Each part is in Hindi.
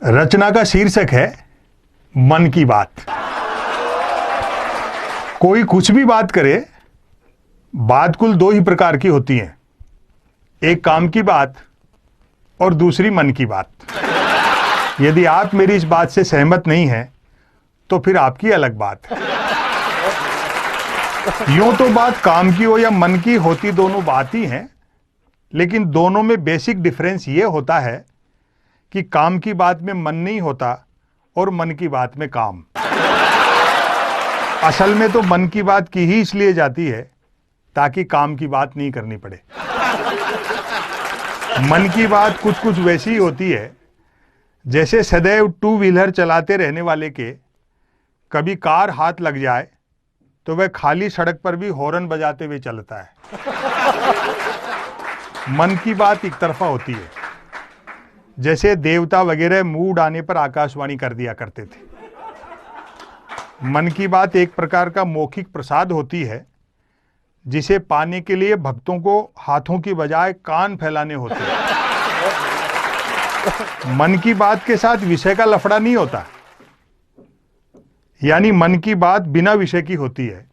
रचना का शीर्षक है मन की बात। कोई कुछ भी बात करे, बात कुल दो ही प्रकार की होती हैं, एक काम की बात और दूसरी मन की बात। यदि आप मेरी इस बात से सहमत नहीं हैं तो फिर आपकी अलग बात है। यूं तो बात काम की हो या मन की, होती दोनों बात ही हैं, लेकिन दोनों में बेसिक डिफरेंस ये होता है कि काम की बात में मन नहीं होता और मन की बात में काम। असल में तो मन की बात की ही इसलिए जाती है ताकि काम की बात नहीं करनी पड़े। मन की बात कुछ कुछ वैसी होती है जैसे सदैव टू व्हीलर चलाते रहने वाले के कभी कार हाथ लग जाए तो वह खाली सड़क पर भी हॉर्न बजाते हुए चलता है। मन की बात एक तरफा होती है, जैसे देवता वगैरह मूड आने पर आकाशवाणी कर दिया करते थे। मन की बात एक प्रकार का मौखिक प्रसाद होती है जिसे पाने के लिए भक्तों को हाथों की बजाय कान फैलाने होते हैं। मन की बात के साथ विषय का लफड़ा नहीं होता, यानी मन की बात बिना विषय की होती है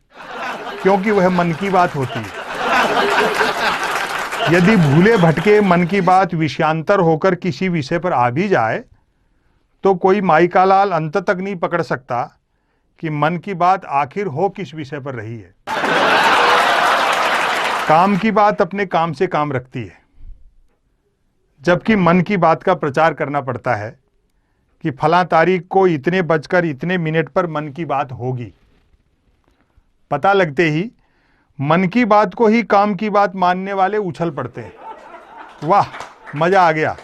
क्योंकि वह मन की बात होती है। यदि भूले भटके मन की बात विषयांतर होकर किसी विषय पर आ भी जाए तो कोई माई का लाल अंत तक नहीं पकड़ सकता कि मन की बात आखिर हो किस विषय पर रही है। काम की बात अपने काम से काम रखती है, जबकि मन की बात का प्रचार करना पड़ता है कि फला तारीख को इतने बजकर इतने मिनट पर मन की बात होगी। पता लगते ही मन की बात को ही काम की बात मानने वाले उछल पड़ते हैं। वाह, मजा आ गया,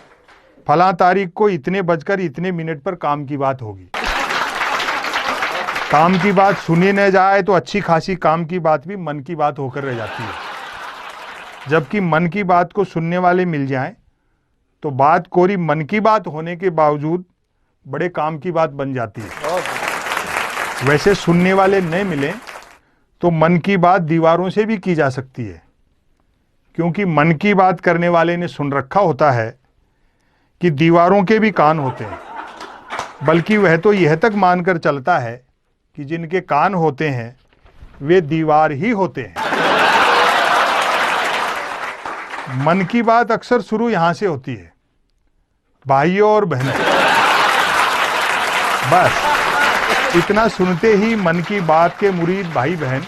फला तारीख को इतने बजकर इतने मिनट पर काम की बात होगी। काम की बात सुनी न जाए तो अच्छी खासी काम की बात भी मन की बात होकर रह जाती है, जबकि मन की बात को सुनने वाले मिल जाएं तो बात कोरी मन की बात होने के बावजूद बड़े काम की बात बन जाती है। वैसे सुनने वाले न मिलें तो मन की बात दीवारों से भी की जा सकती है, क्योंकि मन की बात करने वाले ने सुन रखा होता है कि दीवारों के भी कान होते हैं, बल्कि वह तो यह तक मानकर चलता है कि जिनके कान होते हैं वे दीवार ही होते हैं। मन की बात अक्सर शुरू यहां से होती है, भाइयों और बहनों। बस इतना सुनते ही मन की बात के मुरीद भाई बहन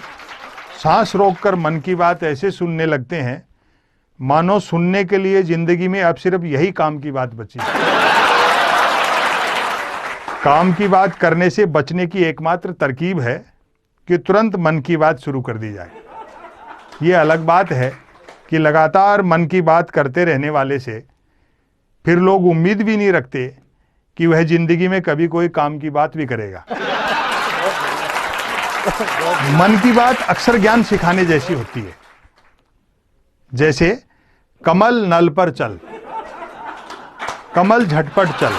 सांस रोककर मन की बात ऐसे सुनने लगते हैं मानो सुनने के लिए जिंदगी में अब सिर्फ यही काम की बात बची। काम की बात करने से बचने की एकमात्र तरकीब है कि तुरंत मन की बात शुरू कर दी जाए। यह अलग बात है कि लगातार मन की बात करते रहने वाले से फिर लोग उम्मीद भी नहीं रखते कि वह जिंदगी में कभी कोई काम की बात भी करेगा। मन की बात अक्सर ज्ञान सिखाने जैसी होती है, जैसे कमल नल पर चल, कमल झटपट चल,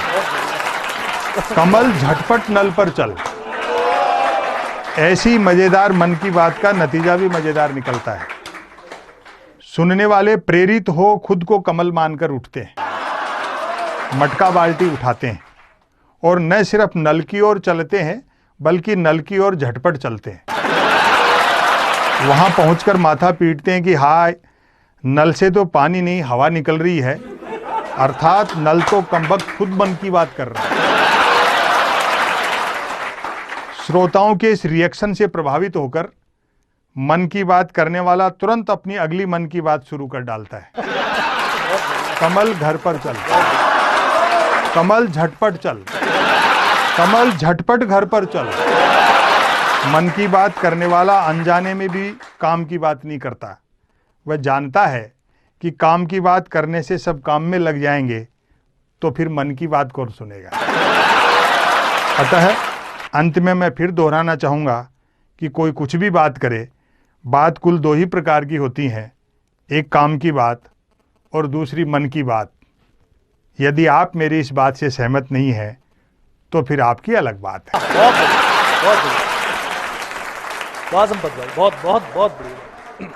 कमल झटपट नल पर चल। ऐसी मजेदार मन की बात का नतीजा भी मजेदार निकलता है। सुनने वाले प्रेरित हो खुद को कमल मानकर उठते हैं, मटका बाल्टी उठाते हैं और न सिर्फ नल की ओर चलते हैं बल्कि नल की ओर झटपट चलते हैं। वहां पहुंचकर माथा पीटते हैं कि हाय, नल से तो पानी नहीं हवा निकल रही है, अर्थात नल तो कमबख्त खुद मन की बात कर रहा है। श्रोताओं के इस रिएक्शन से प्रभावित होकर मन की बात करने वाला तुरंत अपनी अगली मन की बात शुरू कर डालता है। कमल घर पर चल, कमल झटपट चल, कमल झटपट घर पर चल। मन की बात करने वाला अनजाने में भी काम की बात नहीं करता। वह जानता है कि काम की बात करने से सब काम में लग जाएंगे तो फिर मन की बात कौन सुनेगा। अतः अंत में मैं फिर दोहराना चाहूँगा कि कोई कुछ भी बात करे, बात कुल दो ही प्रकार की होती हैं, एक काम की बात और दूसरी मन की बात। यदि आप मेरी इस बात से सहमत नहीं हैं तो फिर आपकी अलग बात है। बहुत संपत भाई, बहुत बहुत बहुत बढ़िया।